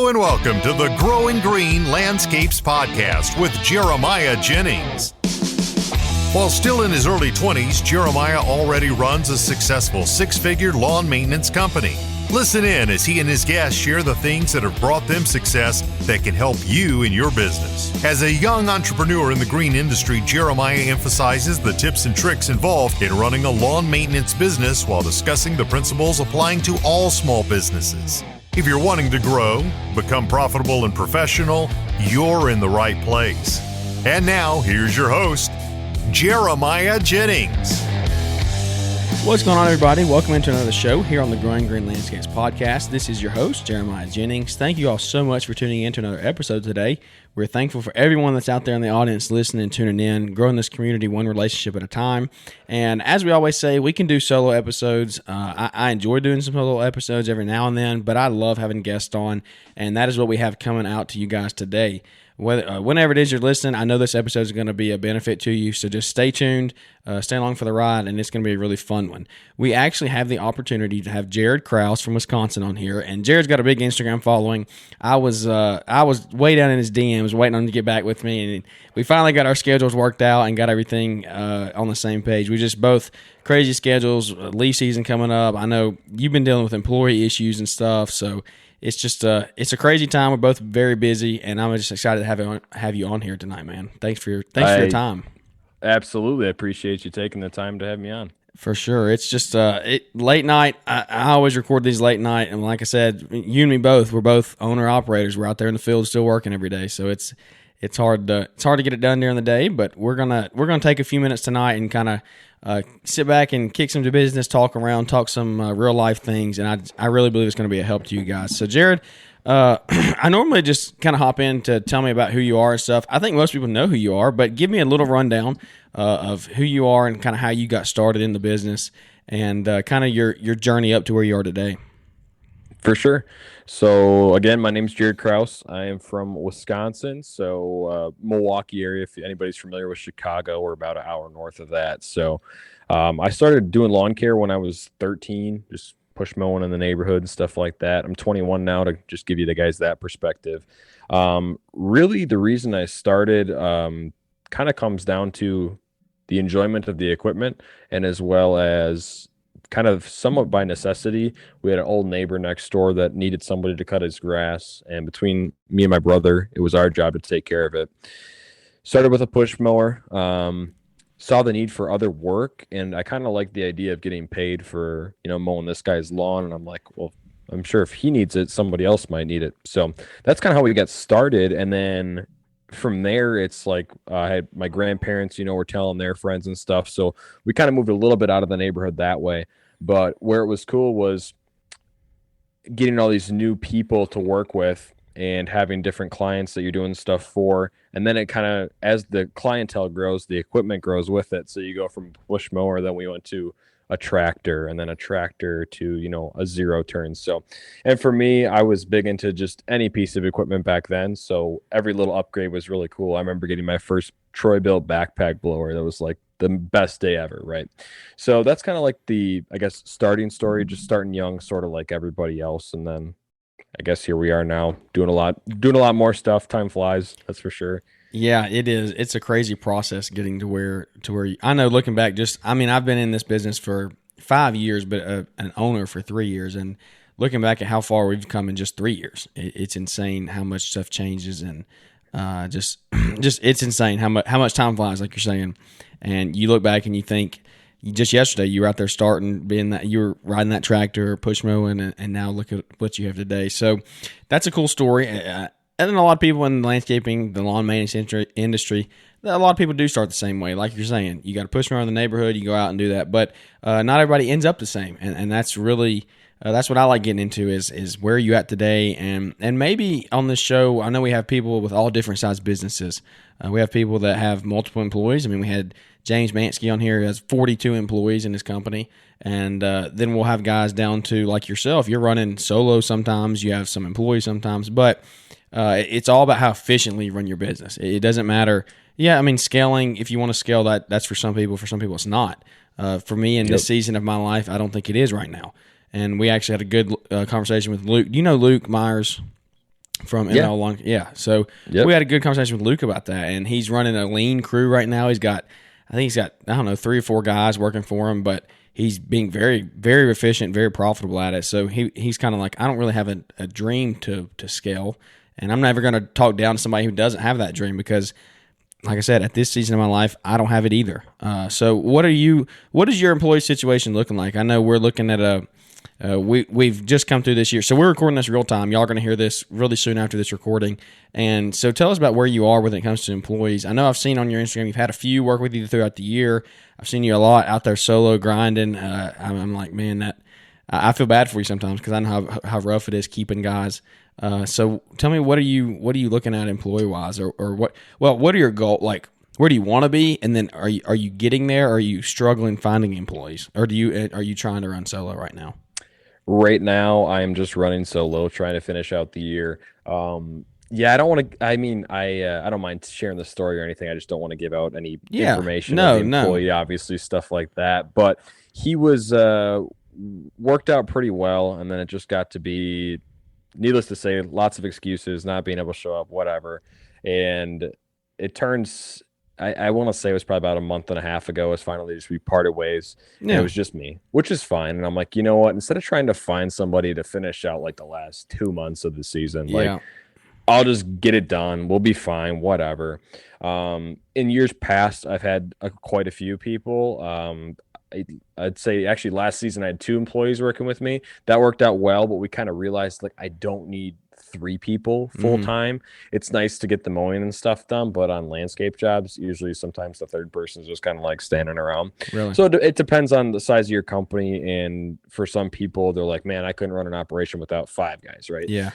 Hello and welcome to the Growing Green Landscapes podcast with Jeremiah Jennings. While still in his early 20s, Jeremiah already runs a successful six-figure lawn maintenance company. Listen in as he and his guests share the things that have brought them success that can help you in your business. As a young entrepreneur in the green industry, Jeremiah emphasizes the tips and tricks involved in running a lawn maintenance business while discussing the principles applying to all small businesses. If you're wanting to grow, become profitable and professional, you're in the right place. And now, here's your host, Jeremiah Jennings. What's going on, everybody? Welcome into another show here on the Growing Green Landscapes podcast. This is your host, Jeremiah Jennings. Thank you all so much for tuning in to another episode today. We're thankful for everyone that's out there in the audience listening and tuning in, growing this community one relationship at a time. And as we always say, we can do solo episodes. I enjoy doing some solo episodes every now and then, but I love having guests on, and that is what we have coming out to you guys today. Whenever it is you're listening, I know this episode is going to be a benefit to you, so just stay tuned, stay along for the ride, and it's going to be a really fun one. We actually have the opportunity to have Jared Crouse from Wisconsin on here, and Jared's got a big Instagram following. I was way down in his DMs waiting on him to get back with me, and we finally got our schedules worked out and got everything on the same page. We just both crazy schedules, leaf season coming up. I know you've been dealing with employee issues and stuff, so it's just it's a crazy time. We're both very busy, and I'm just excited to have you on here tonight, man. Thanks for your time. Absolutely, I appreciate you taking the time to have me on. For sure, it's just late night. I always record these late night, and like I said, you and me both. We're both owner operators. We're out there in the field still working every day, so it's hard to get it done during the day. But we're gonna take a few minutes tonight and kind of sit back and kick some business, talk some real life things, and I really believe it's going to be a help to you guys. So Jared, I normally just kind of hop in to tell me about who you are and stuff. I think most people know who you are, but give me a little rundown of who you are and kind of how you got started in the business and kind of your journey up to where you are today. For sure. So again, my name's Jared Crouse. I am from Wisconsin, so Milwaukee area. If anybody's familiar with Chicago, we're about an hour north of that. So I started doing lawn care when I was 13, just push mowing in the neighborhood and stuff like that. I'm 21 now, to just give you the guys that perspective. Really, the reason I started kind of comes down to the enjoyment of the equipment, and as well as kind of somewhat by necessity. We had an old neighbor next door that needed somebody to cut his grass, and between me and my brother, it was our job to take care of it. Started with a push mower, saw the need for other work, and I kind of liked the idea of getting paid for, mowing this guy's lawn, and I'm like, well, I'm sure if he needs it, somebody else might need it. So that's kind of how we got started, and then from there, it's like I had my grandparents, were telling their friends and stuff. So we kind of moved a little bit out of the neighborhood that way. But where it was cool was getting all these new people to work with and having different clients that you're doing stuff for. And then it kind of, as the clientele grows, the equipment grows with it. So you go from push mower, then we went to a tractor, and then a tractor to, a zero turn. So, and for me, I was big into just any piece of equipment back then. So every little upgrade was really cool. I remember getting my first Troy-Bilt backpack blower. That was like the best day ever, right? So that's kind of like the, I guess, starting story, just starting young, sort of like everybody else. And then I guess here we are now doing a lot more stuff. Time flies, that's for sure. Yeah, it is. It's a crazy process getting to where I know, looking back, I've been in this business for 5 years, but an owner for 3 years, and looking back at how far we've come in just 3 years, it's insane how much stuff changes, and just it's insane how much time flies, like you're saying. And you look back and you think, just yesterday you were out there you were riding that tractor, push mowing, and now look at what you have today. So that's a cool story. And then a lot of people in landscaping, the lawn maintenance industry, a lot of people do start the same way. Like you're saying, you got to push around the neighborhood, you go out and do that. But not everybody ends up the same. And that's really, that's what I like getting into is where are you at today? And maybe on this show, I know we have people with all different size businesses. We have people that have multiple employees. I mean, we had James Mansky on here who has 42 employees in his company. And then we'll have guys down to like yourself. You're running solo sometimes. You have some employees sometimes. But it's all about how efficiently you run your business. It doesn't matter. Yeah, I mean, scaling, if you want to scale that's for some people. For some people, it's not. For me, in this season of my life, I don't think it is right now. And we actually had a good conversation with Luke. Do you know Luke Myers? from ML Long. Yeah. So we had a good conversation with Luke about that, and he's running a lean crew right now. I think he's got, I don't know, 3 or 4 guys working for him, but he's being very, very efficient, very profitable at it. So he's kind of like, I don't really have a dream to scale, and I'm never going to talk down to somebody who doesn't have that dream because, like I said, at this season of my life, I don't have it either. So what is your employee situation looking like? I know we're looking at we've just come through this year. So we're recording this real time. Y'all are going to hear this really soon after this recording. And so tell us about where you are when it comes to employees. I know I've seen on your Instagram, you've had a few work with you throughout the year. I've seen you a lot out there solo grinding. I'm like, man, I feel bad for you sometimes because I know how rough it is keeping guys. So tell me, what are you looking at employee wise, or what are your goals? Like, where do you want to be? And then are you getting there? Or are you struggling finding employees, or are you trying to run solo right now? Right now, I am just running solo, trying to finish out the year. I don't want to. I mean, I don't mind sharing the story or anything. I just don't want to give out any information of the employee, obviously, stuff like that. But he was worked out pretty well, and then it just got to be, needless to say, lots of excuses, not being able to show up, whatever. And it turns, I want to say it was probably about a month and a half ago, is finally just we parted ways. Yeah. And it was just me, which is fine. And I'm like, you know what? Instead of trying to find somebody to finish out like the last 2 months of the season, like I'll just get it done. We'll be fine, whatever. In years past, I've had quite a few people. I'd say actually last season I had 2 employees working with me. That worked out well, but we kind of realized like I don't need 3 people full time. It's nice to get the mowing and stuff done, but on landscape jobs, usually sometimes the third person is just kind of like standing around. Really? So it depends on the size of your company, and for some people, they're like, man, I couldn't run an operation without 5 guys, right? Yeah.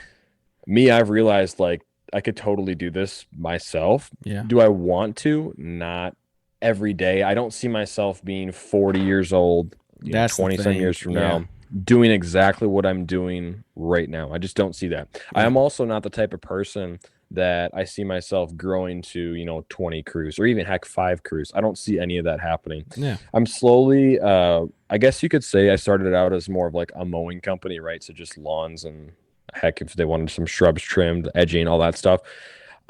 Me, I've realized like I could totally do this myself. Yeah. Do I want to? Not every day. I don't see myself being 40 years old, 20 some years from now, doing exactly what I'm doing right now. I just don't see that. I am also not the type of person that I see myself growing to, 20 crews or even heck 5 crews. I don't see any of that happening. Yeah. I'm slowly, I guess you could say I started out as more of like a mowing company, right? So just lawns and heck, if they wanted some shrubs trimmed, edging, all that stuff.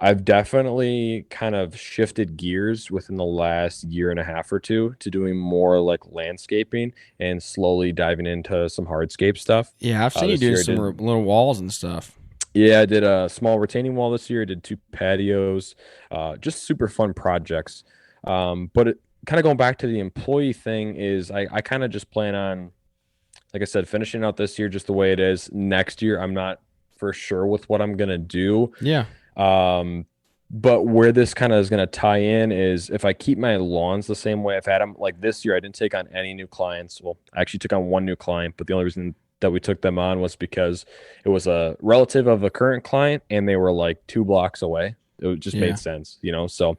I've definitely kind of shifted gears within the last year and a half or 2 to doing more like landscaping and slowly diving into some hardscape stuff. Yeah, I've seen you do some little walls and stuff. Yeah, I did a small retaining wall this year. I did 2 patios, just super fun projects. But it, kind of going back to the employee thing is I kind of just plan on, like I said, finishing out this year just the way it is. Next year, I'm not for sure with what I'm going to do. Yeah. But where this kind of is going to tie in is if I keep my lawns the same way I've had them, like this year, I didn't take on any new clients. Well, I actually took on 1 new client, but the only reason that we took them on was because it was a relative of a current client and they were like 2 blocks away. It just made sense, so,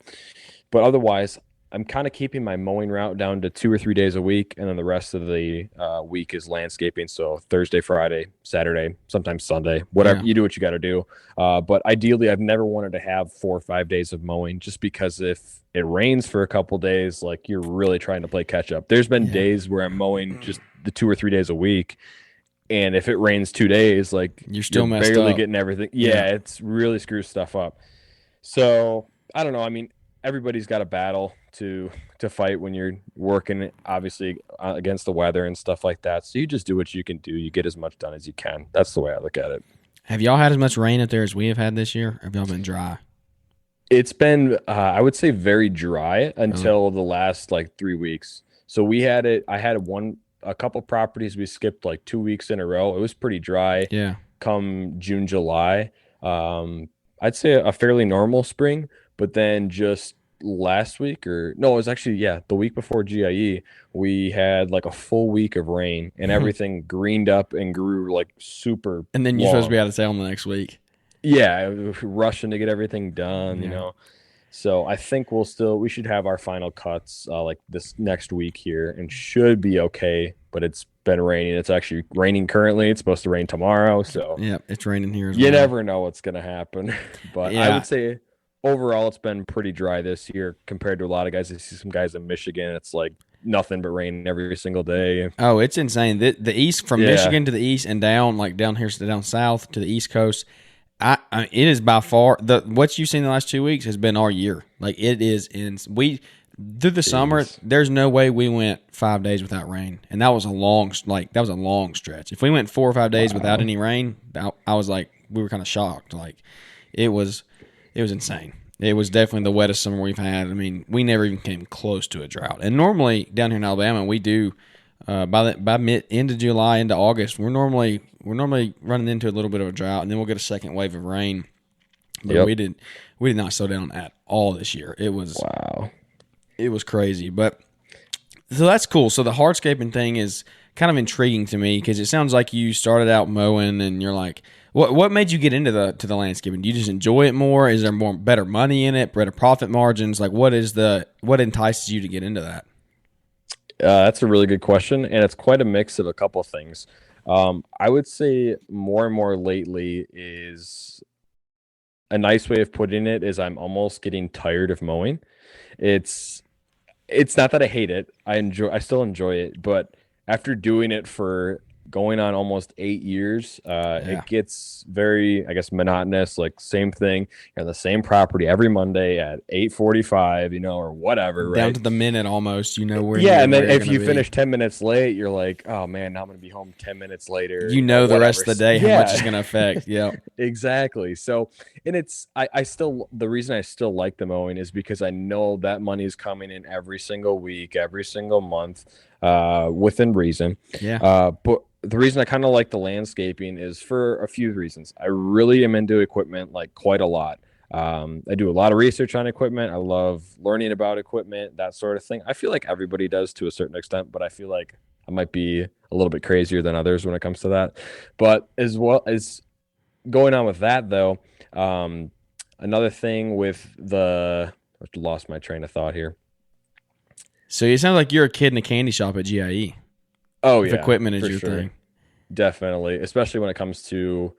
but otherwise I'm kind of keeping my mowing route down to 2 or 3 days a week. And then the rest of the week is landscaping. So Thursday, Friday, Saturday, sometimes Sunday, whatever you do, what you got to do. But ideally, I've never wanted to have 4 or 5 days of mowing just because if it rains for a couple days, like you're really trying to play catch up. There's been days where I'm mowing just the 2 or 3 days a week. And if it rains 2 days, like you're still barely getting everything. Yeah, it's really screws stuff up. So I don't know. I mean, everybody's got a battle to fight when you're working, obviously, against the weather and stuff like that. So you just do what you can do. You get as much done as you can. That's the way I look at it. Have y'all had as much rain up there as we have had this year? Or have y'all been dry? It's been, I would say, very dry until the last like 3 weeks. So we had it. I had a couple properties we skipped like 2 weeks in a row. It was pretty dry. Yeah. Come June, July, I'd say a fairly normal spring. But then just last week, it was actually, the week before GIE, we had like a full week of rain and everything greened up and grew like super. And then you're supposed to be out of town the next week. Yeah, rushing to get everything done, So I think we should have our final cuts like this next week here and should be okay. But it's been raining. It's actually raining currently. It's supposed to rain tomorrow. So yeah, it's raining here as well. You never know what's going to happen. But I would say overall, it's been pretty dry this year compared to a lot of guys. I see some guys in Michigan. It's like nothing but rain every single day. Oh, it's insane. The east, from Michigan to the east and down, like down here, down south to the East Coast, it is by far what you've seen the last 2 weeks has been our year. Like it is through the summer. There's no way we went 5 days without rain, and that was a long stretch. If we went 4 or 5 days without any rain, I was like, we were kind of shocked. Like it was insane. It was definitely the wettest summer we've had. I mean, we never even came close to a drought. And normally down here in Alabama, we do by end of July into August, we're normally running into a little bit of a drought, and then we'll get a second wave of rain. But we did not slow down at all this year. It was it was crazy. But so that's cool. So the hardscaping thing is kind of intriguing to me because it sounds like you started out mowing, and you're like, what made you get into the landscaping? Do you just enjoy it more? Is there better money in it, better profit margins? Like what entices you to get into that? That's a really good question, and it's quite a mix of a couple of things. I would say more and more lately is a nice way of putting it is I'm almost getting tired of mowing. It's not that I hate it. I still enjoy it, but after doing it for going on almost 8 years, it gets very, I guess, monotonous. Like same thing, you're on the same property every Monday at 8:45, or whatever, right? Down to the minute almost, where. Yeah, and then if you finish 10 minutes late, you're like, oh man, now I'm gonna be home 10 minutes later. The rest of the day how much it's gonna affect. Yeah, exactly. So, and the reason I still like the mowing is because I know that money is coming in every single week, every single month, within reason. Yeah. But the reason I kind of like the landscaping is for a few reasons. I really am into equipment, like quite a lot. I do a lot of research on equipment. I love learning about equipment, that sort of thing. I feel like everybody does to a certain extent, but I feel like I might be a little bit crazier than others when it comes to that. But as well as going on with that, though, another thing with I lost my train of thought here. So you sound like you're a kid in a candy shop at GIE. Oh, if equipment is your thing. Definitely, especially when it comes to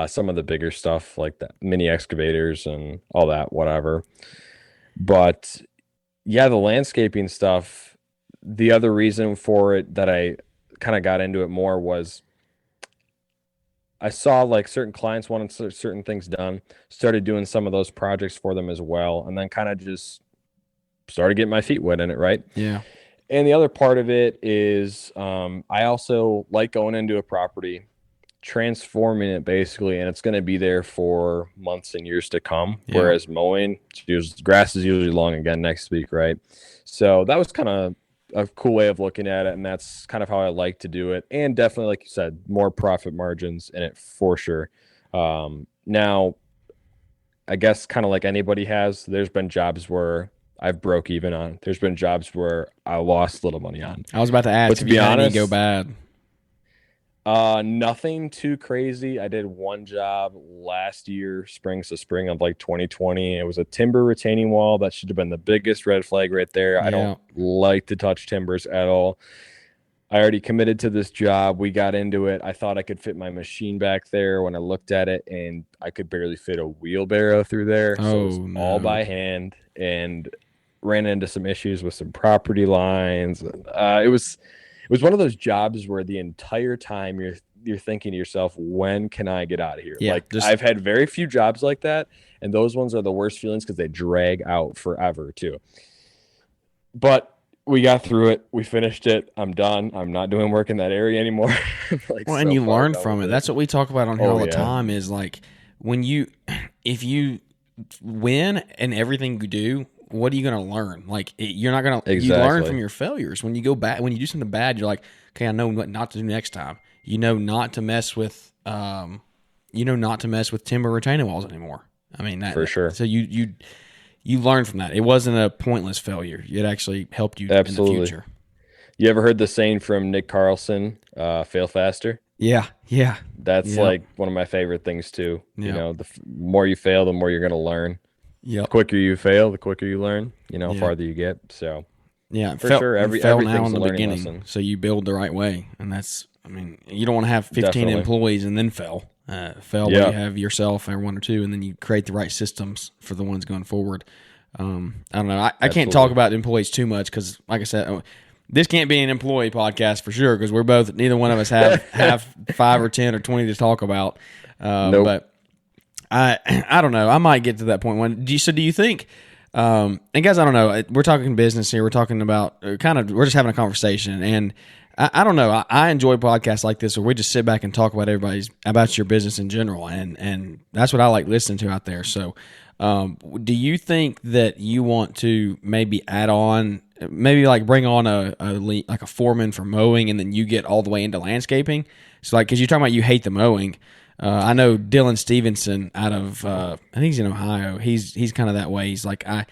some of the bigger stuff like the mini excavators and all that, whatever. But yeah, the landscaping stuff, the other reason for it that I kind of got into it more was I saw like certain clients wanted certain things done, started doing some of those projects for them as well, and then kind of just started getting my feet wet in it, right? Yeah. And the other part of it is I also like going into a property, transforming it basically, and it's going to be there for months and years to come. Yeah. Whereas mowing, grass is usually long again next week, right? So that was kind of a cool way of looking at it, and that's kind of how I like to do it. And definitely, like you said, more profit margins in it for sure. Now, I guess kind of like anybody has, there's been jobs where I've broke even on. There's been jobs where I lost a little money on. I was about to ask, but to be honest, go bad. Nothing too crazy. I did one job last year, spring of like 2020. It was a timber retaining wall. That should have been the biggest red flag right there. Yeah. I don't like to touch timbers at all. I already committed to this job. We got into it. I thought I could fit my machine back there when I looked at it, and I could barely fit a wheelbarrow through there. So it was all by hand, and ran into some issues with some property lines. It was one of those jobs where the entire time you're thinking to yourself, when can I get out of here? Yeah, I've had very few jobs like that, and those ones are the worst feelings because they drag out forever too. But we got through it. We finished it. I'm done. I'm not doing work in that area anymore. And you learn from it. That's what we talk about on here all the time is like if you win in everything you do, what are you going to learn? Like you're not going to, you learn from your failures. When you go back, when you do something bad, you're like, okay, I know what not to do next time. Not to mess with, not to mess with timber retaining walls anymore. I mean, that, for sure. So you learn from that. It wasn't a pointless failure. It actually helped you Absolutely. In the future. You ever heard the saying from Nick Carlson, fail faster? Yeah. That's like one of my favorite things too. The more you fail, the more you're going to learn. Yeah. The quicker you fail, the quicker you learn, farther you get. So for sure. Everything's now in the beginning. Lesson. So you build the right way. And you don't want to have 15 Definitely. employees and then fail. When you have yourself or one or two, and then you create the right systems for the ones going forward. I don't know. I can't talk about employees too much because, like I said, this can't be an employee podcast for sure because neither one of us have 5 or 10 or 20 to talk about. Nope. But I don't know. I might get to that point when. Do you think? And guys, I don't know. We're talking business here. We're talking about we're just having a conversation, and I don't know. I enjoy podcasts like this where we just sit back and talk about about your business in general, and that's what I like listening to out there. So, do you think that you want to maybe add on, maybe like bring on like a foreman for mowing, and then you get all the way into landscaping? So, like, because you're talking about you hate the mowing. I know Dylan Stevenson out of I think he's in Ohio. He's kind of that way. He's like I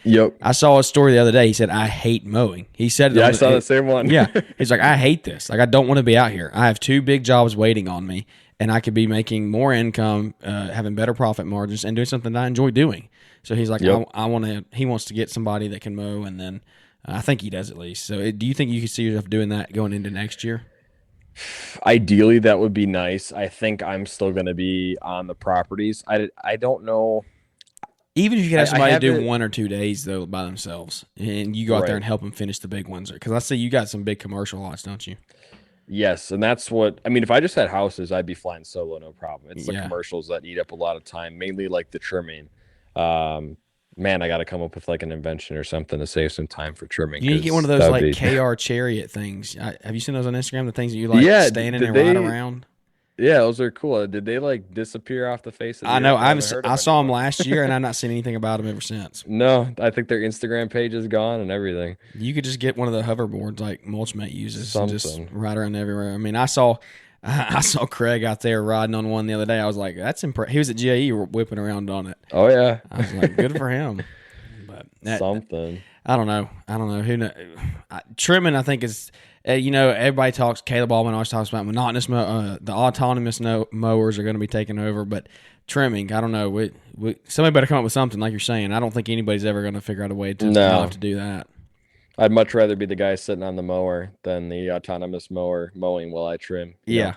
saw a story the other day. He said I hate mowing. He said I saw the same one. Yeah, he's like I hate this. Like I don't want to be out here. I have 2 big jobs waiting on me, and I could be making more income, having better profit margins, and doing something that I enjoy doing. So he's like I want to. He wants to get somebody that can mow, and then I think he does at least. So do you think you could see yourself doing that going into next year? Ideally, that would be nice. I think I'm still going to be on the properties. I don't know. Even if you could have somebody do 1 or 2 days though by themselves, and you go out there and help them finish the big ones, because I see you got some big commercial lots, don't you? Yes, and that's what I mean. If I just had houses, I'd be flying solo, no problem. It's the commercials that eat up a lot of time, mainly like the trimming. Man, I got to come up with like an invention or something to save some time for trimming. You need to get one of those like KR chariot things. Have you seen those on Instagram? The things that you like standing and ride around? Yeah, those are cool. Did they like disappear off the face of the I know. earth? I saw them last year, and I've not seen anything about them ever since. No, I think their Instagram page is gone and everything. You could just get one of the hoverboards like Mulchmate uses and just ride around everywhere. I mean, I saw Craig out there riding on one the other day. I was like, that's impressive. He was at GAE whipping around on it. Oh, yeah. I was like, good for him. But something. I don't know. Who knows? Trimming, I think, is, everybody talks, Caleb Baldwin always talks about monotonous, the autonomous mowers are going to be taking over. But trimming, I don't know. Somebody better come up with something, like you're saying. I don't think anybody's ever going to figure out a way to not to do that. I'd much rather be the guy sitting on the mower than the autonomous mower mowing while I trim. Yeah,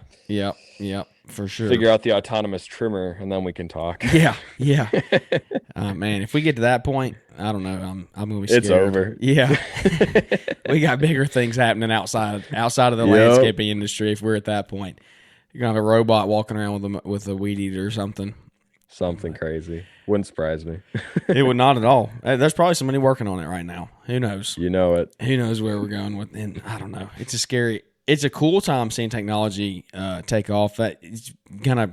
for sure. Figure out the autonomous trimmer, and then we can talk. Yeah. Man, if we get to that point, I don't know. I'm gonna be scared. It's over. Yeah, we got bigger things happening outside of the landscaping industry. If we're at that point, you're gonna have a robot walking around with a weed eater or something. Something crazy. Wouldn't surprise me. It would not at all. There's probably somebody working on it right now. Who knows? You know it. Who knows where we're going with? And I don't know. It's a scary. It's a cool time seeing technology take off. It's kind of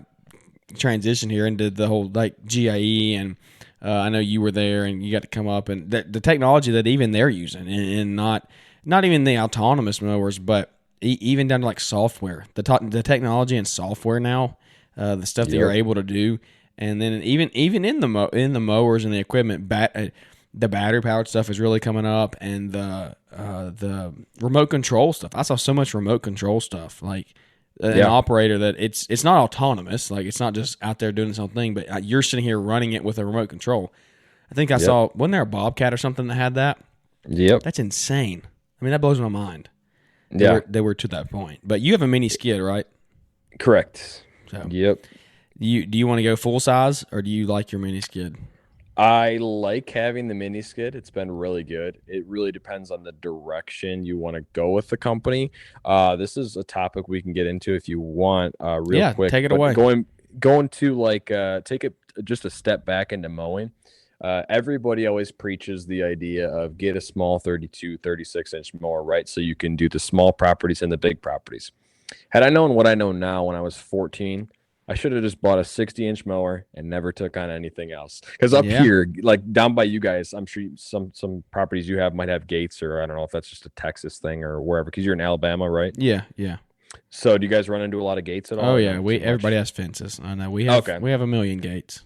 transition here into the whole like GIE, and I know you were there and you got to come up, and the technology that even they're using, and not even the autonomous mowers, but even down to like software. The technology and software now, the stuff that you're able to do. And then even in the mowers and the equipment, the battery powered stuff is really coming up, and the remote control stuff. I saw so much remote control stuff, like an operator that it's not autonomous, like it's not just out there doing its own thing, but you're sitting here running it with a remote control. I think I saw, wasn't there a Bobcat or something that had that? Yep, that's insane. I mean, that blows my mind. They were to that point. But you have a mini skid, right? Correct. So, yep. Do you want to go full size, or do you like your mini skid? I like having the mini skid. It's been really good. It really depends on the direction you want to go with the company. This is a topic we can get into if you want. Real quick. Take it away. Going to like take it just a step back into mowing. Everybody always preaches the idea of get a small 32, 36-inch mower, right? So you can do the small properties and the big properties. Had I known what I know now when I was 14, I should have just bought a 60-inch mower and never took on anything else. Because up here, like down by you guys, I'm sure some properties you have might have gates, or I don't know if that's just a Texas thing or wherever, because you're in Alabama, right? Yeah. So do you guys run into a lot of gates at all? Oh, yeah. Everybody has fences. I know. We have a million gates.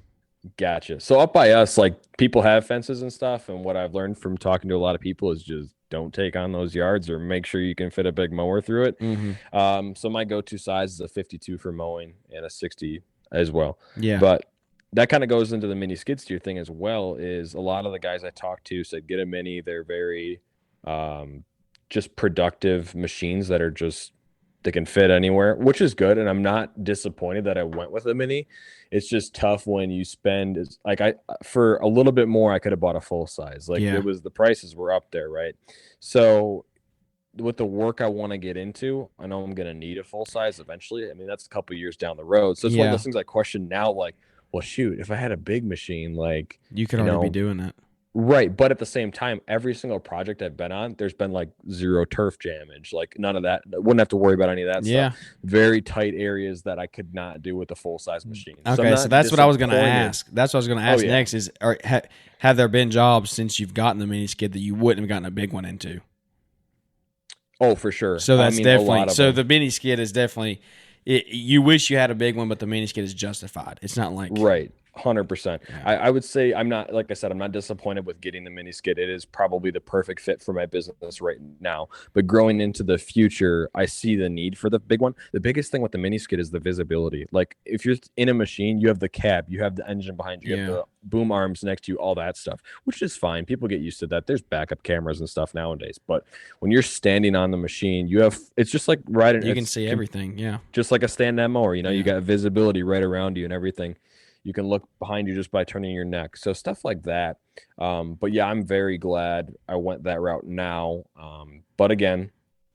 Gotcha. So up by us, like people have fences and stuff. And what I've learned from talking to a lot of people is just don't take on those yards, or make sure you can fit a big mower through it. Mm-hmm. So my go-to size is a 52 for mowing and a 60 as well. Yeah. But that kind of goes into the mini skid steer thing as well. Is a lot of the guys I talked to said get a mini. They're very just productive machines that are just, they can fit anywhere, which is good. And I'm not disappointed that I went with a mini. It's just tough when you spend for a little bit more, I could have bought a full size. The prices were up there, right? So with the work I want to get into, I know I'm going to need a full size eventually. I mean, that's a couple years down the road. So it's one of those things I question now, like, well, shoot, if I had a big machine, like, You could already be doing that. right. But at the same time, every single project I've been on, there's been like zero turf damage, like none of that. I wouldn't have to worry about any of that Yeah. stuff. Very tight areas that I could not do with a full size machine. Okay, so that's what I was going to ask. That's what I was going to ask yeah. next is, have there been jobs since you've gotten the mini skid that you wouldn't have gotten a big one into? Oh, for sure. So that's definitely, so them. the mini skid is definitely, you wish you had a big one, but the mini skid is justified. It's not like. Right. 100%. Yeah. I would say I'm not, like I said, I'm not disappointed with getting the mini skid. It is probably the perfect fit for my business right now. But growing into the future, I see the need for the big one. The biggest thing with the mini skid is the visibility. Like if you're in a machine, you have the cab, you have the engine behind you, you have the boom arms next to you, all that stuff, which is fine. People get used to that. There's backup cameras and stuff nowadays. But when you're standing on the machine, it's just like riding. You can see everything. Yeah. Just like a stand mower, you got visibility right around you and everything. You can look behind you just by turning your neck. So stuff like that. But yeah, I'm very glad I went that route now. But again,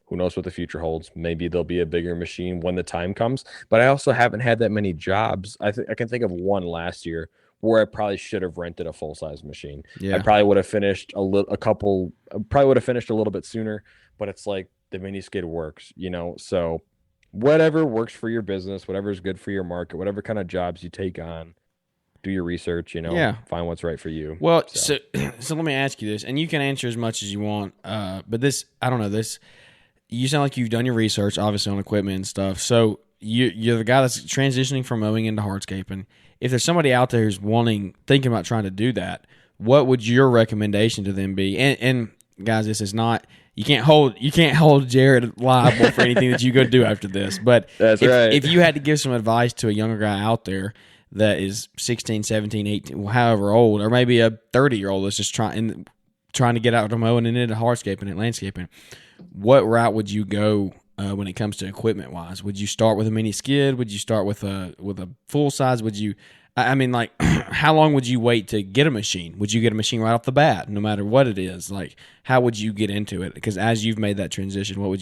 who knows what the future holds? Maybe there'll be a bigger machine when the time comes. But I also haven't had that many jobs. I can think of one last year where I probably should have rented a full-size machine. Yeah. I probably would have finished probably would have finished a little bit sooner, but it's like the mini skid works, so whatever works for your business, whatever is good for your market, whatever kind of jobs you take on, do your research, find what's right for you. Well, so let me ask you this, and you can answer as much as you want. But this, I don't know, this, you sound like you've done your research, obviously, on equipment and stuff. So you're the guy that's transitioning from mowing into hardscaping. If there's somebody out there who's thinking about trying to do that, what would your recommendation to them be? And guys, this is not, you can't hold Jared liable for anything that you go do after this. But that's right. If you had to give some advice to a younger guy out there that is 16, 17, 18, however old, or maybe a 30-year-old that's just trying to get out of mowing and into hardscaping and landscaping, what route would you go when it comes to equipment wise? Would you start with a mini skid? Would you start with a full size? Would you? I mean, like, how long would you wait to get a machine? Would you get a machine right off the bat, no matter what it is? Like, how would you get into it? Because as you've made that transition, what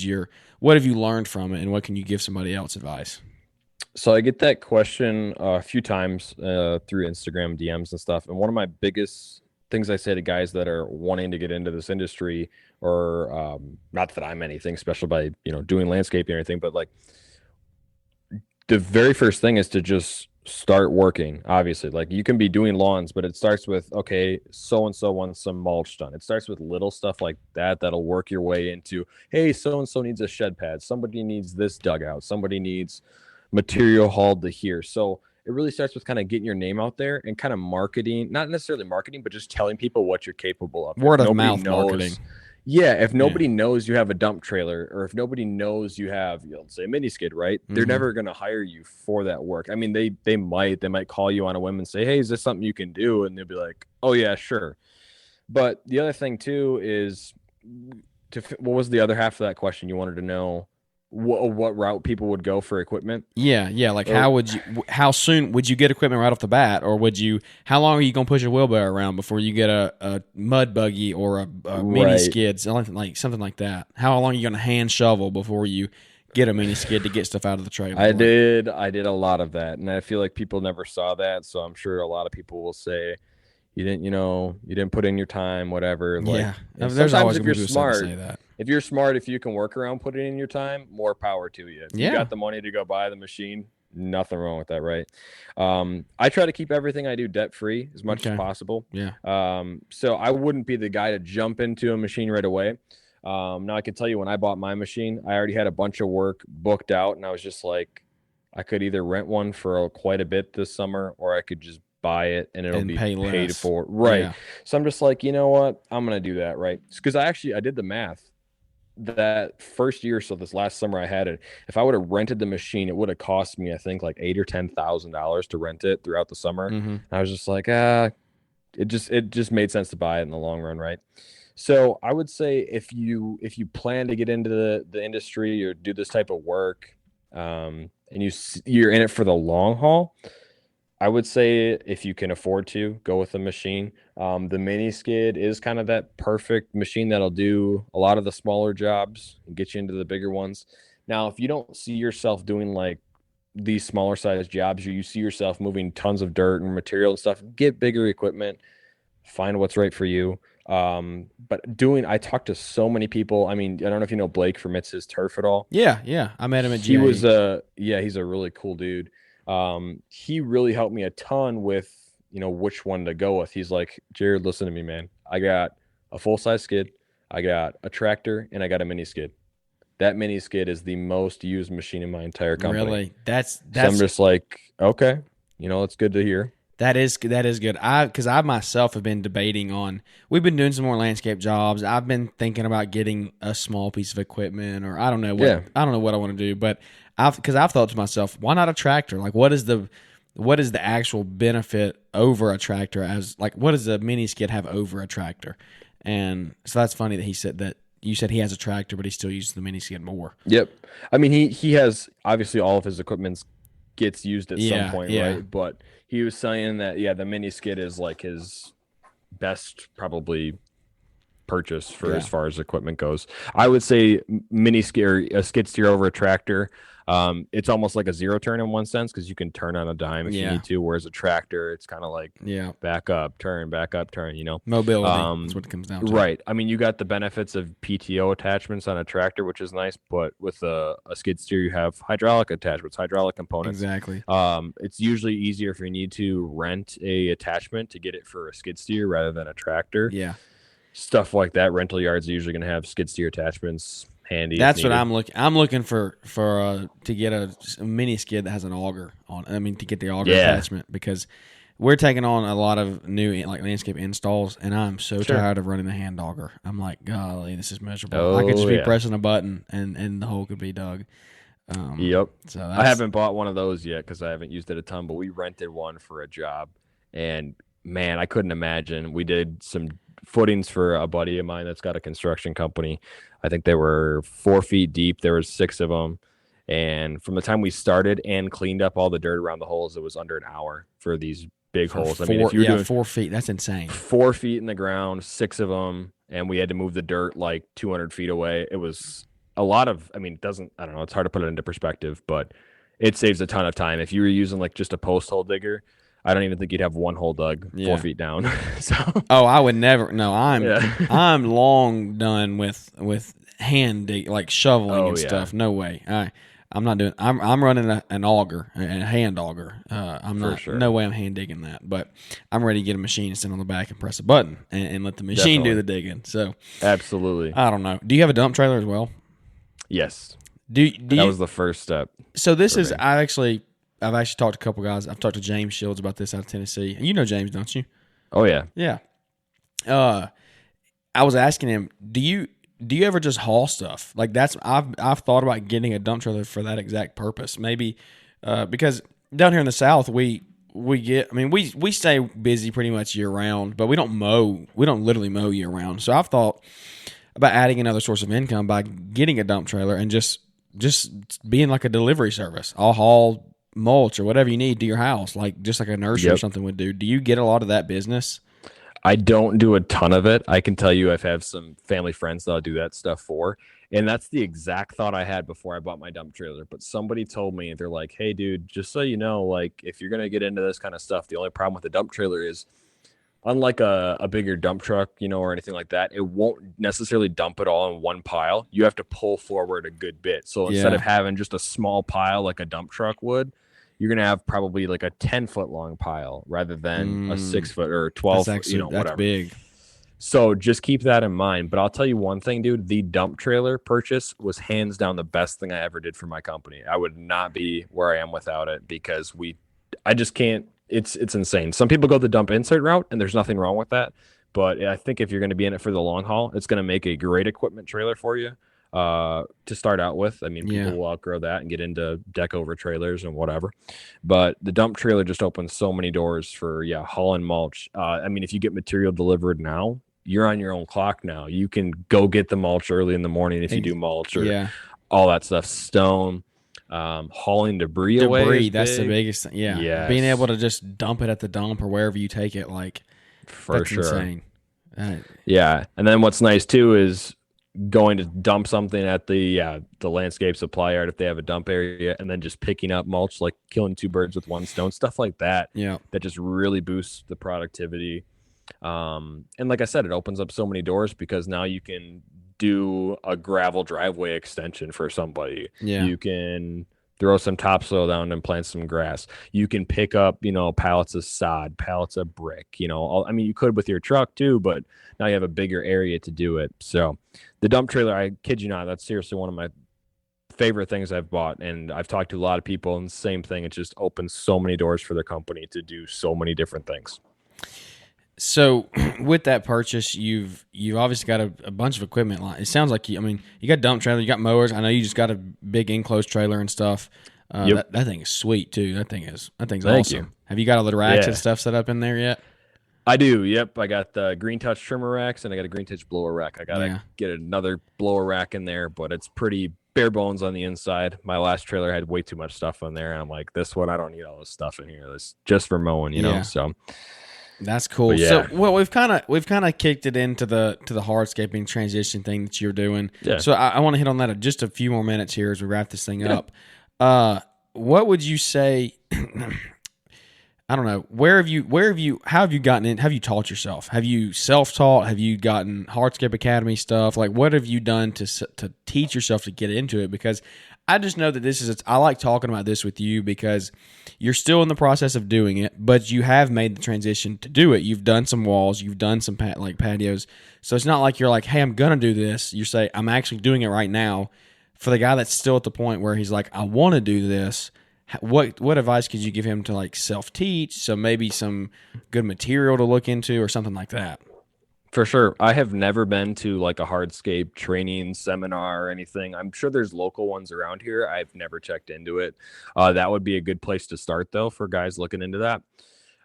have you learned from it, and what can you give somebody else advice? So I get that question a few times through Instagram DMs and stuff. And one of my biggest things I say to guys that are wanting to get into this industry, or not that I'm anything special by, doing landscaping or anything, but like the very first thing is to just start working. Obviously, like you can be doing lawns, but it starts with, okay, so-and-so wants some mulch done. It starts with little stuff like that that'll work your way into, hey, so-and-so needs a shed pad. Somebody needs this dugout. Somebody needs material hauled to here. So it really starts with kind of getting your name out there and kind of marketing, not necessarily marketing, but just telling people what you're capable of. Word of mouth marketing. Yeah, if nobody knows you have a dump trailer, or if nobody knows you have, let's say, a mini skid, right? Mm-hmm. They're never going to hire you for that work. I mean, they might call you on a whim and say, hey, is this something you can do? And they'll be like, oh yeah, sure. But the other thing too is, what was the other half of that question? You wanted to know what route people would go for equipment? Yeah. Like, how soon would you get equipment right off the bat, or how long are you going to push a wheelbarrow around before you get a mud buggy or a mini skid, something like that? How long are you going to hand shovel before you get a mini skid to get stuff out of the trailer? I did a lot of that, and I feel like people never saw that. So I'm sure a lot of people will say, you didn't put in your time, whatever. Yeah, there's always if you're smart, say that. If you're smart, if you can work around putting in your time, more power to you. If you got the money to go buy the machine, nothing wrong with that, right? I try to keep everything I do debt free as much as possible. Yeah. So I wouldn't be the guy to jump into a machine right away. Now I can tell you, when I bought my machine, I already had a bunch of work booked out, and I was just like, I could either rent one for quite a bit this summer, or I could just buy it and it'll be paid for. Right. Yeah. So I'm just like, you know what? I'm going to do that. Right. Because I did the math that first year. So this last summer I had it. If I would have rented the machine, it would have cost me, I think, like $8,000 or $10,000 to rent it throughout the summer. Mm-hmm. And I was just like, it just made sense to buy it in the long run. Right. So I would say if you plan to get into the industry or do this type of work, and you're in it for the long haul, I would say if you can afford to, go with a machine. The mini skid is kind of that perfect machine that'll do a lot of the smaller jobs and get you into the bigger ones. Now, if you don't see yourself doing like these smaller size jobs, you see yourself moving tons of dirt and material and stuff, get bigger equipment, find what's right for you. But I talked to so many people. I mean, I don't know if you know Blake from It's His Turf at all. Yeah. I met him at He GA. was he's a really cool dude. He really helped me a ton with, which one to go with. He's like, Jared, listen to me, man. I got a full-size skid, I got a tractor, and I got a mini skid. That mini skid is the most used machine in my entire company. Really? That's so I'm just like, okay, it's good to hear. That is good. Because I myself have been debating on. We've been doing some more landscape jobs. I've been thinking about getting a small piece of equipment, or I don't know what I want to do. But I've thought to myself, why not a tractor? Like, what is the actual benefit over a tractor? What does a mini skid have over a tractor? And so that's funny that he said that. You said he has a tractor, but he still uses the mini skid more. Yep. I mean, he has obviously all of his equipment gets used at some point, right? But he was saying that the mini skid is like his best probably purchase for as far as equipment goes. I would say mini skid or a skid steer over a tractor. It's almost like a zero turn in one sense because you can turn on a dime if you need to. Whereas a tractor, it's kind of like back up, turn, mobility. That's what it comes down to. Right. I mean, you got the benefits of PTO attachments on a tractor, which is nice. But with a skid steer, you have hydraulic attachments, hydraulic components. Exactly. It's usually easier if you need to rent a attachment to get it for a skid steer rather than a tractor. Yeah. Stuff like that. Rental yards are usually going to have skid steer attachments. Handy. That's what I'm looking. I'm looking for to get a mini skid that has an auger on. I mean, to get the auger attachment because we're taking on a lot of new landscape installs, and I'm so tired of running the hand auger. I'm like, golly, this is miserable. I could just be pressing a button and the hole could be dug. Yep. So I haven't bought one of those yet because I haven't used it a ton, but we rented one for a job, and man, I couldn't imagine. We did some footings for a buddy of mine that's got a construction company. I think they were 4 feet deep. There was 6 of them. And from the time we started and cleaned up all the dirt around the holes, it was under an hour for these big holes. I mean, if you're doing 4 feet, that's insane. 4 feet in the ground, 6 of them, and we had to move the dirt like 200 feet away. It was a lot of, I mean, I don't know, it's hard to put it into perspective, but it saves a ton of time. If you were using like just a post hole digger, I don't even think you'd have one hole dug 4 feet down. So. Oh, I would never. No, I'm long done with hand dig, like shoveling and stuff. No way. I'm not doing. I'm running an auger, a hand auger. I'm not. Sure. No way I'm hand digging that. But I'm ready to get a machine and sit on the back and press a button and let the machine do the digging. So absolutely. I don't know. Do you have a dump trailer as well? Yes. That was the first step. So this is. I've actually talked to a couple guys. I've talked to James Shields about this out of Tennessee. And you know James, don't you? Oh, yeah. Yeah. I was asking him, do you ever just haul stuff? Like I've thought about getting a dump trailer for that exact purpose. Maybe because down here in the South, we stay busy pretty much year round, but we don't mow. We don't literally mow year round. So I've thought about adding another source of income by getting a dump trailer and just being like a delivery service. I'll haul mulch or whatever you need to your house, just like a nursery or something would do. Do you get a lot of that business? I don't do a ton of it. I can tell you I've had some family friends that I'll do that stuff for. And that's the exact thought I had before I bought my dump trailer. But somebody told me, they're like, hey, dude, just so you know, like if you're going to get into this kind of stuff, the only problem with the dump trailer is unlike a bigger dump truck, or anything like that, it won't necessarily dump it all in one pile. You have to pull forward a good bit. So instead of having just a small pile like a dump truck would, you're going to have probably like a 10-foot long pile rather than a 6 foot or 12, whatever. That's big. So just keep that in mind. But I'll tell you one thing, dude, the dump trailer purchase was hands down the best thing I ever did for my company. I would not be where I am without it because I just can't, it's insane. Some people go the dump insert route and there's nothing wrong with that. But I think if you're going to be in it for the long haul, it's going to make a great equipment trailer for you. To start out with. I mean, people will outgrow that and get into deck over trailers and whatever. But the dump trailer just opens so many doors for, hauling mulch. I mean, if you get material delivered now, you're on your own clock now. You can go get the mulch early in the morning if you do mulch or all that stuff. Stone, hauling debris away. That's the biggest thing. Yeah. Yes. Being able to just dump it at the dump or wherever you take it, for that's sure. Insane. Yeah. And then what's nice too is going to dump something at the landscape supply yard if they have a dump area, and then just picking up mulch, like killing two birds with one stone, stuff like that. Yeah. That just really boosts the productivity. And like I said, it opens up so many doors because now you can do a gravel driveway extension for somebody. Yeah. You can throw some topsoil down and plant some grass. You can pick up, pallets of sod, pallets of brick, you could with your truck too, but now you have a bigger area to do it. So the dump trailer, I kid you not, that's seriously one of my favorite things I've bought. And I've talked to a lot of people, and the same thing. It just opens so many doors for their company to do so many different things. So with that purchase, you've obviously got a bunch of equipment. It sounds like you got dump trailer, you got mowers. I know you just got a big enclosed trailer and stuff. Yep. That thing is sweet too. That thing's Thank awesome. you. Have you got all the racks and stuff set up in there yet? I do. Yep. I got the Green Touch trimmer racks, and I got a Green Touch blower rack. I got to get another blower rack in there, but it's pretty bare bones on the inside. My last trailer had way too much stuff on there, and I'm like, this one, I don't need all this stuff in here. This just for mowing, you know? So that's cool. So, well, we've kind of kicked it into the hardscaping transition thing that you're doing. Yeah. So I want to hit on that just a few more minutes here as we wrap this thing up. What would you say? I don't know. How have you gotten in? Have you taught yourself? Have you self-taught? Have you gotten Hardscape Academy stuff? Like, what have you done to teach yourself to get into it? Because I just know that I like talking about this with you because you're still in the process of doing it, but you have made the transition to do it. You've done some walls, you've done some patios. So it's not like you're like, hey, I'm going to do this. You say, I'm actually doing it right now. For the guy that's still at the point where he's like, I want to do this, what advice could you give him to like self-teach? So maybe some good material to look into or something like that. For sure. I have never been to like a hardscape training seminar or anything. I'm sure there's local ones around here. I've never checked into it. That would be a good place to start though for guys looking into that.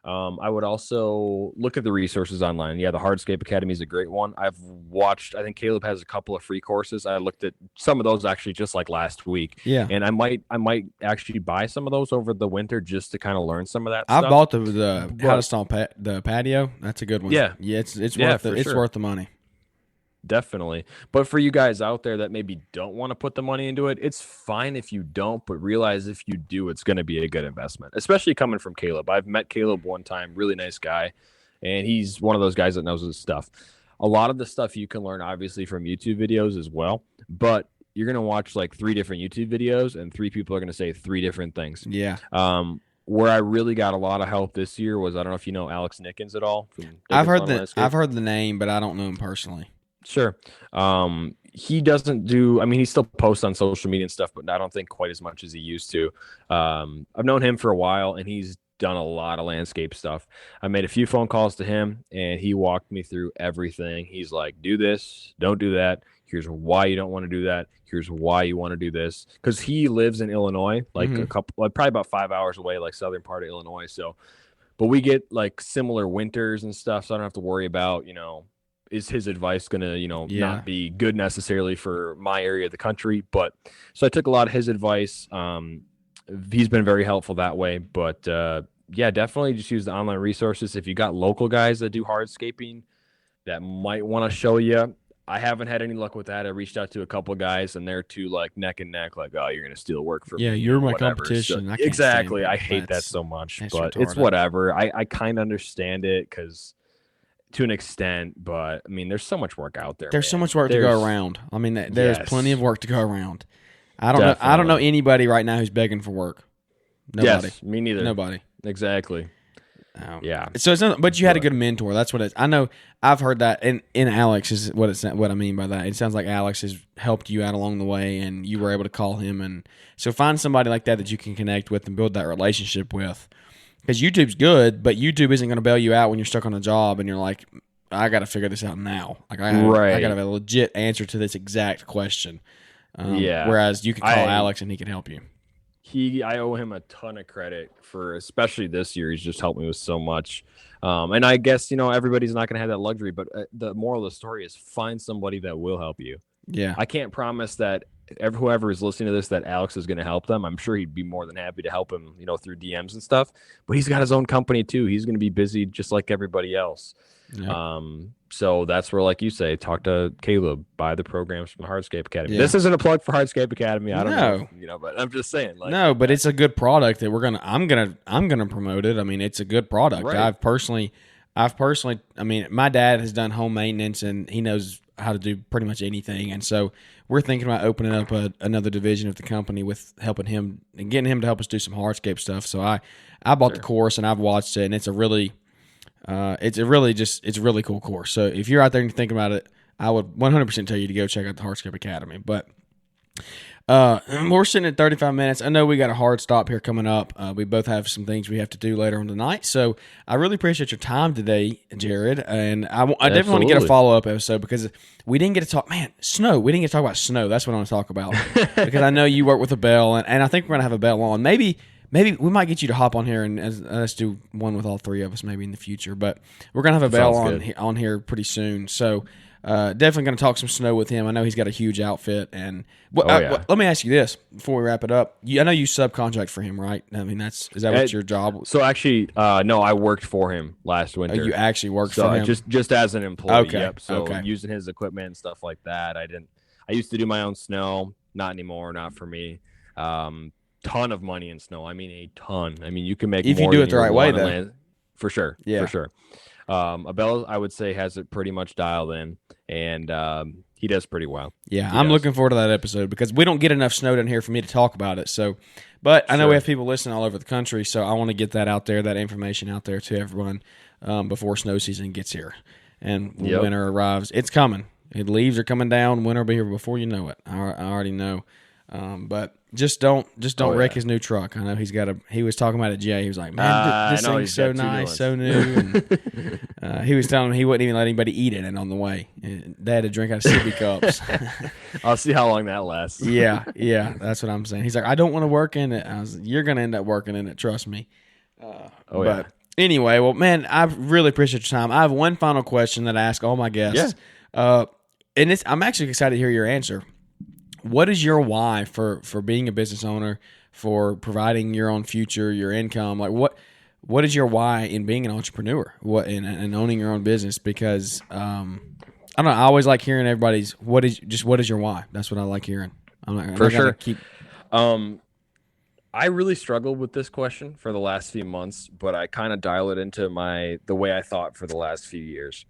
I would also look at the resources online. Yeah, the Hardscape Academy is a great one. I think Caleb has a couple of free courses. I looked at some of those actually just like last week. Yeah. And I might actually buy some of those over the winter just to kind of learn some of that I stuff. bought the how to install the patio. That's a good one. Yeah. Yeah, it's worth it. It's worth the money. Definitely. But for you guys out there that maybe don't want to put the money into it, it's fine if you don't, but realize if you do, it's going to be a good investment, especially coming from Caleb. I've met Caleb one time, really nice guy, and he's one of those guys that knows his stuff. A lot of the stuff you can learn obviously from YouTube videos as well, but you're going to watch like 3 different YouTube videos and 3 people are going to say 3 different things. Yeah. Where I really got a lot of help this year was, I don't know if you know Alex Nickens at all. I've heard the name, but I don't know him personally. Sure. He doesn't do, he still posts on social media and stuff, but I don't think quite as much as he used to. I've known him for a while and he's done a lot of landscape stuff. I made a few phone calls to him and he walked me through everything. He's like, do this, don't do that. Here's why you don't want to do that. Here's why you want to do this. Cause he lives in Illinois, like probably about 5 hours away, like southern part of Illinois. So, but we get like similar winters and stuff. So I don't have to worry about, is his advice going to, not be good necessarily for my area of the country. But so I took a lot of his advice. He's been very helpful that way. But definitely just use the online resources. If you got local guys that do hardscaping that might want to show you, I haven't had any luck with that. I reached out to a couple of guys and they're too like neck and neck, like, oh, you're going to steal work from me. Yeah, you're my competition. So, exactly. I hate that so much, but retarded. It's whatever. I kind of understand it because to an extent, but there's so much work out there. There's so much work to go around. There's plenty of work to go around. I don't know anybody right now who's begging for work. Nobody. Yes, me neither. Nobody. Exactly. Yeah. So it's not, but you had a good mentor. That's what it is. I know I've heard that in Alex is what I mean by that. It sounds like Alex has helped you out along the way and you were able to call him. And so find somebody like that you can connect with and build that relationship with. Because YouTube's good, but YouTube isn't going to bail you out when you're stuck on a job and you're like, I got to figure this out now. Like I got to have a legit answer to this exact question. Whereas you can call Alex and he can help you. I owe him a ton of credit for, especially this year. He's just helped me with so much. And I guess, everybody's not going to have that luxury, but the moral of the story is find somebody that will help you. Yeah. I can't promise that whoever is listening to this that Alex is going to help them, I'm sure he'd be more than happy to help him, through DMs and stuff. But he's got his own company too. He's going to be busy just like everybody else. Yeah. So that's where, like you say, talk to Caleb, buy the programs from the Hardscape Academy. Yeah. This isn't a plug for Hardscape Academy. I don't know, but I'm just saying. No, but it's a good product that I'm gonna promote it. I mean, it's a good product. Right. I've personally, I mean, my dad has done home maintenance and he knows how to do pretty much anything. And so we're thinking about opening up another division of the company with helping him and getting him to help us do some hardscape stuff. So I bought the course and I've watched it, and it's a really cool course. So if you're out there and you're thinking about it, I would 100% tell you to go check out the Hardscape Academy. But we're sitting at 35 minutes. I know we got a hard stop here coming up. We both have some things we have to do later on tonight. So I really appreciate your time today, Jared. And I definitely want to get a follow-up episode because we didn't get to talk, snow. We didn't get to talk about snow. That's what I want to talk about. Because I know you work with a bell, and I think we're going to have a bell on. Maybe we might get you to hop on here and let's do one with all three of us maybe in the future. But we're going to have a bell on here pretty soon. So definitely going to talk some snow with him. I know he's got a huge outfit. And let me ask you this before we wrap it up. I know you subcontract for him, right? I mean, is that what your job? So actually, no, I worked for him last winter. Oh, you actually worked for him? Just as an employee. Okay. Yep. So using his equipment and stuff like that. I used to do my own snow. Not anymore. Not for me. Ton of money in snow. I mean, a ton. I mean, you can make if more you do it the right way, though. For sure. Yeah. For sure. Abel, I would say, has it pretty much dialed in, and he does pretty well. Yeah, I'm looking forward to that episode because we don't get enough snow down here for me to talk about it. So, but I know we have people listening all over the country, so I want to get that out there, that information out there to everyone before snow season gets here and winter arrives. It's coming. The leaves are coming down. Winter will be here before you know it. I already know. But just don't wreck his new truck. I know he was talking about it, Jay. He was like, man, this thing's so nice, so new. And he was telling me he wouldn't even let anybody eat it. And on the way, they had to drink out of sippy cups. I'll see how long that lasts. Yeah, that's what I'm saying. He's like, I don't want to work in it. You're going to end up working in it, trust me. But anyway, well, man, I really appreciate your time. I have one final question that I ask all my guests. Yeah. And I'm actually excited to hear your answer. What is your why for being a business owner, for providing your own future, your income? Like what is your why in being an entrepreneur? And owning your own business? Because I don't know. I always like hearing everybody's what is your why? That's what I like hearing. For sure. I really struggled with this question for the last few months, but I kind of dial it into the way I thought for the last few years.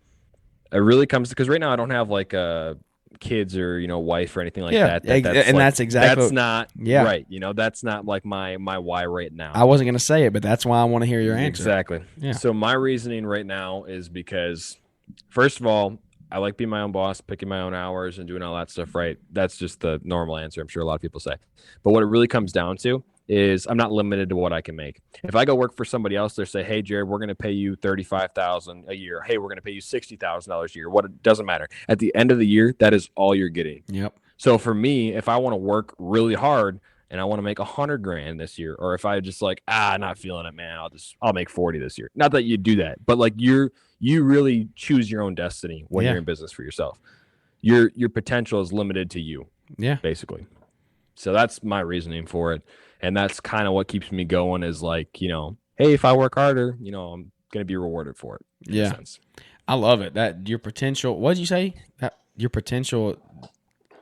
It really comes because right now I don't have like a kids or wife or anything like that. That's exactly that's not right. That's not like my why right now. I wasn't gonna say it, but that's why I want to hear your answer. Exactly. Yeah. So my reasoning right now is because, first of all, I like being my own boss, picking my own hours and doing all that stuff. Right. That's just the normal answer. I'm sure a lot of people say, but what it really comes down to is I'm not limited to what I can make. If I go work for somebody else, they say, hey, Jared, we're going to pay you $35,000 a year. Hey, we're going to pay you $60,000 a year. It doesn't matter. At the end of the year, that is all you're getting. Yep. So for me, if I want to work really hard and I want to make $100,000 this year, or if I just like, not feeling it, man, I'll make 40 this year. Not that you do that, but like you really choose your own destiny when you're in business for yourself. Your potential is limited to you. Yeah. Basically. So that's my reasoning for it. And that's kind of what keeps me going is like, hey, if I work harder, I'm going to be rewarded for it. Yeah. I love it. That your potential, what did you say? Your potential,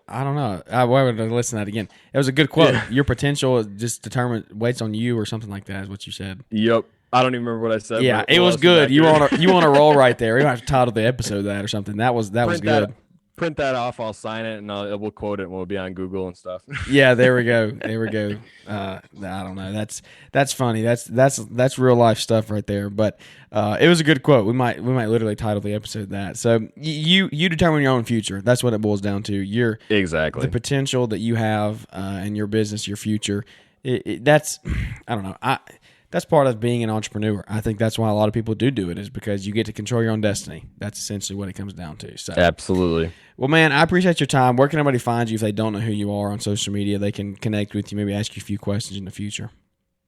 I don't know. Why would I listen to that again? It was a good quote. Yeah. Your potential just waits on you or something like that is what you said. Yep. I don't even remember what I said. Yeah, it was good. You on a roll right there. You might have to title the episode that or something. That was good. Print that off. I'll sign it and we'll quote it and we'll be on Google and stuff. Yeah, there we go. I don't know. That's funny. That's real life stuff right there. But it was a good quote. We might literally title the episode that. So you determine your own future. That's what it boils down to. Exactly the potential that you have in your business, your future. That's I don't know. That's part of being an entrepreneur. I think that's why a lot of people do it is because you get to control your own destiny. That's essentially what it comes down to. So absolutely. Well, man, I appreciate your time. Where can everybody find you if they don't know who you are on social media? They can connect with you, maybe ask you a few questions in the future.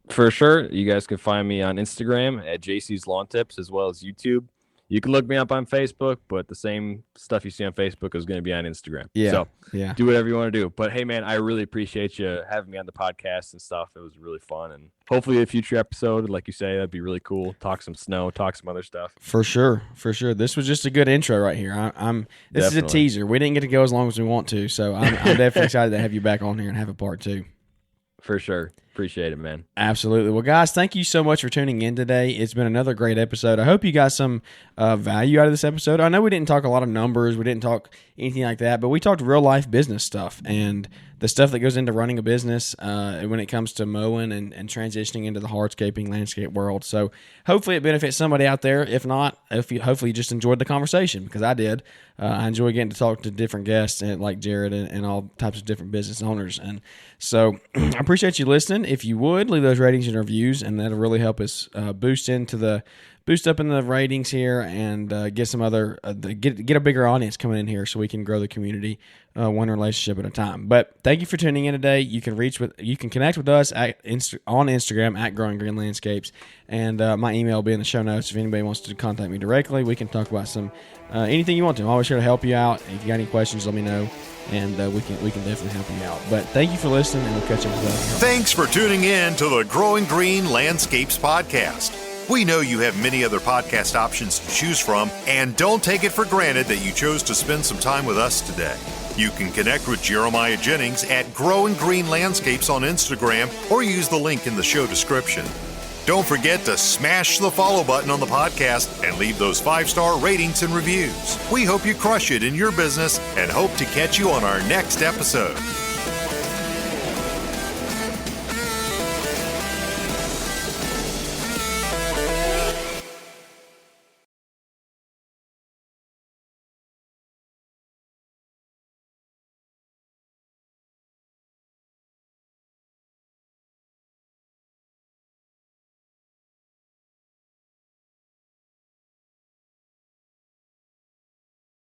For sure. You guys can find me on Instagram at JC's Lawntips as well as YouTube. You can look me up on Facebook, but the same stuff you see on Facebook is going to be on Instagram. Yeah. So Yeah. do whatever you want to do. But hey, man, I really appreciate you having me on the podcast and stuff. It was really fun. And hopefully a future episode, like you say, that'd be really cool. Talk some snow, talk some other stuff. For sure. For sure. This was just a good intro right here. This is a teaser. We didn't get to go as long as we want to. So I'm definitely excited to have you back on here and have a part 2. For sure. Appreciate it, man. Absolutely. Well, guys, thank you so much for tuning in today. It's been another great episode. I hope you got some value out of this episode. I know we didn't talk a lot of numbers. We didn't talk anything like that, but we talked real life business stuff and the stuff that goes into running a business when it comes to mowing and transitioning into the hardscaping landscape world. So hopefully it benefits somebody out there. If not, hopefully you just enjoyed the conversation, because I did. I enjoy getting to talk to different guests like Jared and all types of different business owners. And so I appreciate you listening. If you would, leave those ratings and reviews, and that'll really help us boost up in the ratings here and get some other get a bigger audience coming in here so we can grow the community one relationship at a time. But thank you for tuning in today. You can connect with us on Instagram at Growing Green Landscapes, and my email will be in the show notes. If anybody wants to contact me directly, we can talk about some anything you want to. I'm always here to help you out. If you got any questions, let me know, and we can definitely help you out. But thank you for listening, and we'll catch up with you. Thanks for tuning in to the Growing Green Landscapes podcast. We know you have many other podcast options to choose from, and don't take it for granted that you chose to spend some time with us today. You can connect with Jeremiah Jennings at Growing Green Landscapes on Instagram, or use the link in the show description. Don't forget to smash the follow button on the podcast and leave those 5-star ratings and reviews. We hope you crush it in your business and hope to catch you on our next episode.